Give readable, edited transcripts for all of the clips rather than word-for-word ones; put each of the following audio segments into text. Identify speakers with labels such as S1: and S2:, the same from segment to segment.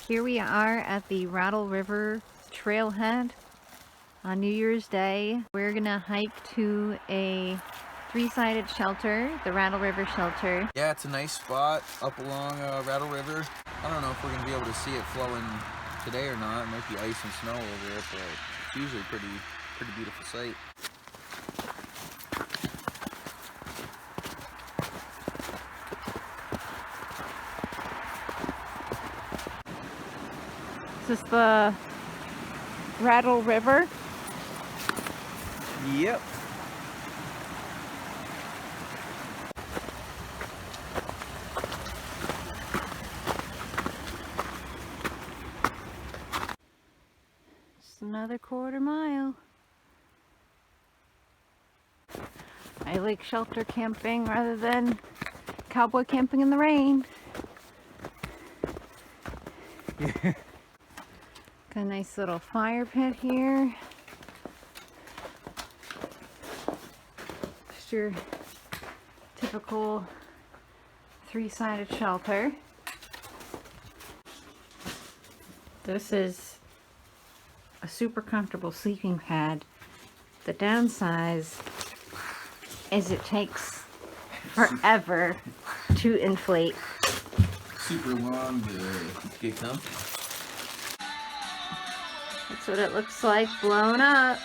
S1: Here we are at the Rattle River trailhead on New Year's Day. We're gonna hike to a three-sided shelter, the Rattle River shelter.
S2: Yeah, it's a nice spot up along Rattle River. I don't know if we're gonna be able to see it flowing today or not. It might be ice and snow over it, but it's usually a pretty beautiful sight.
S1: Is this the Rattle River?
S2: Yep.
S1: Just another quarter mile. I like shelter camping rather than cowboy camping in the rain. Got a nice little fire pit here. Just your typical three-sided shelter. This is a super comfortable sleeping pad. The downside is it takes forever to inflate.
S2: Super long to get comfy.
S1: That's what it looks like blown up.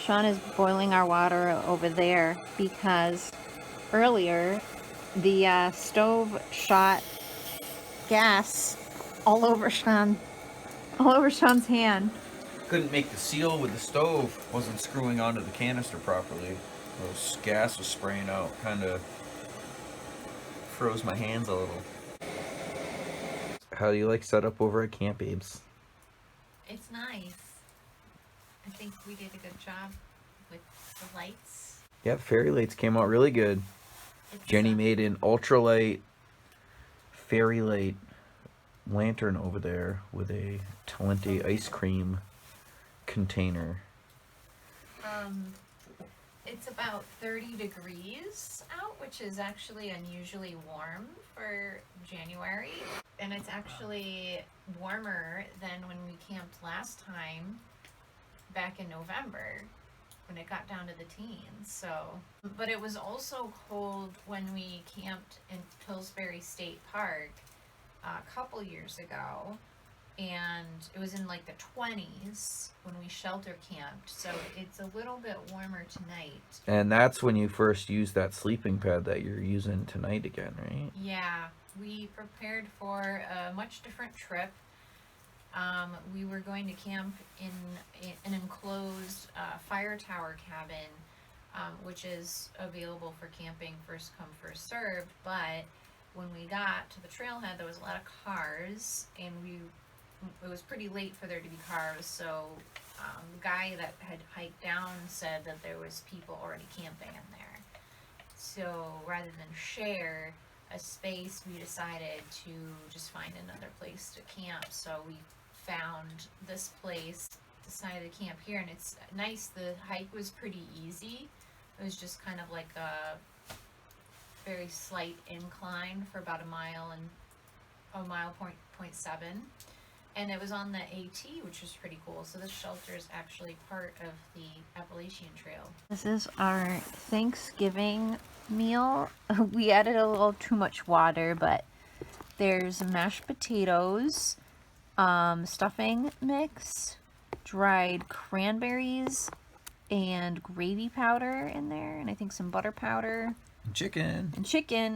S1: Sean is boiling our water over there because earlier the stove shot gas all over Sean's hand.
S2: Couldn't make the seal with the stove. Wasn't screwing onto the canister properly. Those gas was spraying out. Kind of froze my hands a little. How do you like setup over at camp, Babes?
S1: It's nice. I think we did a good job with the lights.
S2: Yep, fairy lights came out really good. Jenny made an ultralight fairy light lantern over there with a Talente ice cream container.
S1: It's about 30 degrees out, which is actually unusually warm for January. And it's actually warmer than when we camped last time back in November when it got down to the teens. So, but it was also cold when we camped in Pillsbury State Park a couple years ago, and it was in like the 20s when we shelter camped, so it's a little bit warmer tonight.
S2: And that's when you first used that sleeping pad that you're using tonight again, right?
S1: Yeah, we prepared for a much different trip. We were going to camp in an enclosed fire tower cabin, which is available for camping first come, first served. But when we got to the trailhead, there was a lot of cars, and it was pretty late for there to be cars. So the guy that had hiked down said that there was people already camping in there. So rather than share a space, we decided to just find another place to camp. So we found this place, decided to camp here, and it's nice. The hike was pretty easy. It was just kind of like a very slight incline for about a mile point 0.7, and it was on the AT, which was pretty cool. So this shelter is actually part of the Appalachian Trail. This is our Thanksgiving meal. We added a little too much water, but there's mashed potatoes, stuffing mix, dried cranberries, and gravy powder in there, and I think some butter powder.
S2: Chicken.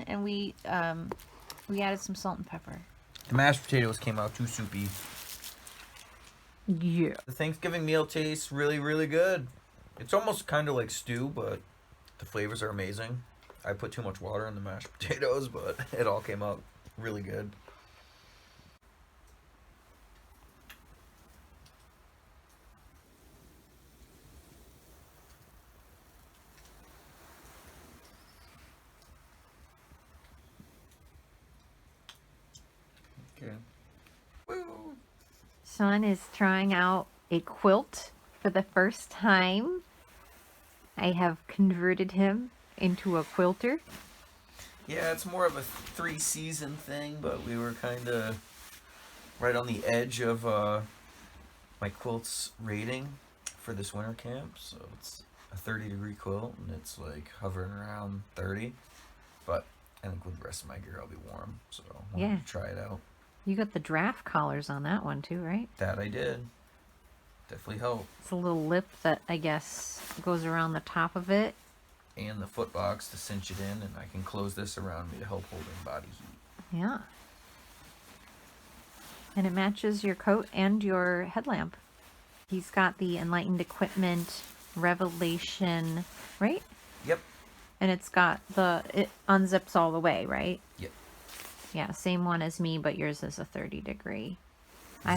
S1: And we added some salt and pepper.
S2: The mashed potatoes came out too soupy.
S1: Yeah.
S2: The Thanksgiving meal tastes really, really good. It's almost kind of like stew, but the flavors are amazing. I put too much water in the mashed potatoes, but it all came out really good. Okay. Woo!
S1: Sean is trying out a quilt for the first time. I have converted him into a quilter.
S2: Yeah, it's more of a 3-season thing, but we were kind of right on the edge of my quilt's rating for this winter camp. So it's a 30-degree quilt, and it's like hovering around 30. But I think with the rest of my gear, I'll be warm. So I wanted to try it out.
S1: You got the draft collars on that one too, right?
S2: That I did. Definitely helped.
S1: It's a little lip that I guess goes around the top of it.
S2: And the foot box to cinch it in, and I can close this around me to help hold in body heat.
S1: Yeah. And it matches your coat and your headlamp. He's got the Enlightened Equipment Revelation, right?
S2: Yep.
S1: And it's got it unzips all the way, right?
S2: Yep.
S1: Yeah, same one as me, but yours is a 30-degree.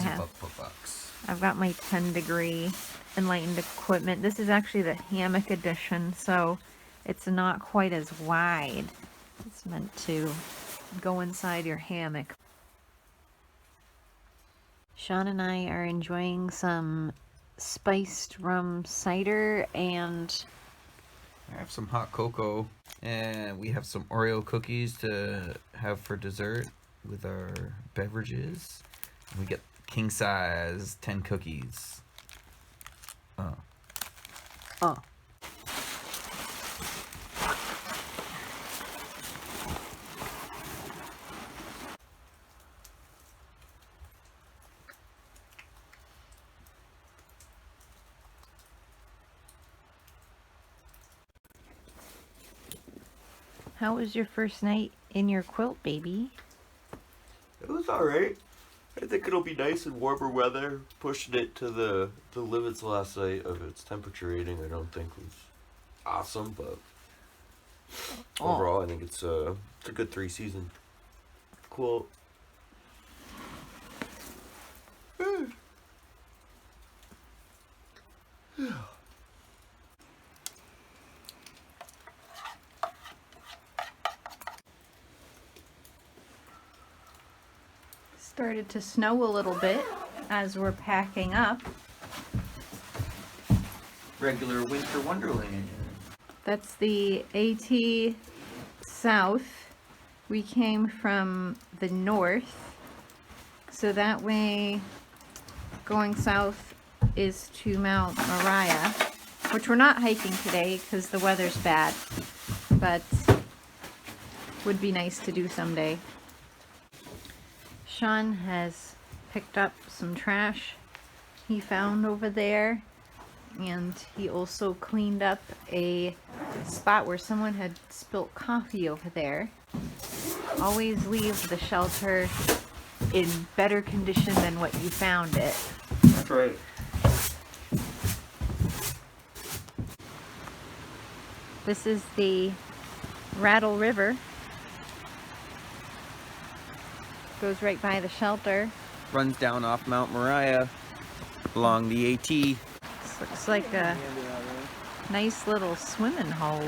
S2: Zip up foot box.
S1: I've got my 10-degree Enlightened Equipment. This is actually the hammock edition, so it's not quite as wide. It's meant to go inside your hammock. Sean and I are enjoying some spiced rum cider, and
S2: I have some hot cocoa, and we have some Oreo cookies to have for dessert with our beverages. And we get king size 10 cookies.
S1: Oh. How was your first night in your quilt, baby?
S3: It was alright. I think it'll be nice in warmer weather. Pushing it to the limits last night of its temperature rating, I don't think was awesome, but overall, I think it's a good 3-season quilt.
S1: Started to snow a little bit as we're packing up.
S2: Regular winter wonderland.
S1: That's the AT South. We came from the north, so that way going south is to Mount Moriah, which we're not hiking today because the weather's bad, but would be nice to do someday. Sean has picked up some trash he found over there, and he also cleaned up a spot where someone had spilt coffee over there. Always leave the shelter in better condition than what you found it.
S3: That's right.
S1: This is the Rattle River. Goes right by the shelter.
S2: Runs down off Mount Moriah along the AT.
S1: This looks like a nice little swimming hole.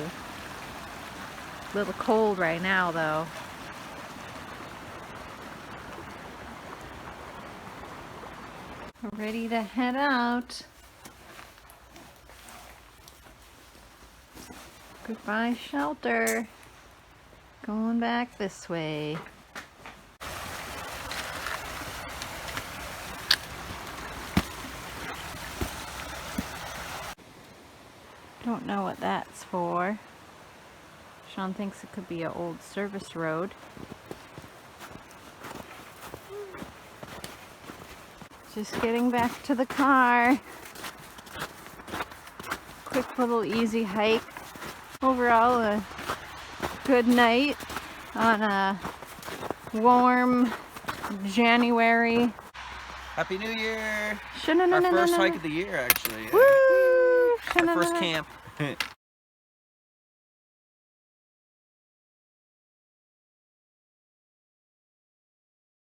S1: A little cold right now though. We're ready to head out. Goodbye shelter. Going back this way. Don't know what that's for. Sean thinks it could be an old service road. Just getting back to the car. Quick little easy hike. Overall, a good night on a warm January.
S2: Happy New Year!
S1: Our
S2: Our first hike of the year, actually.
S1: Woo!
S2: Our first camp.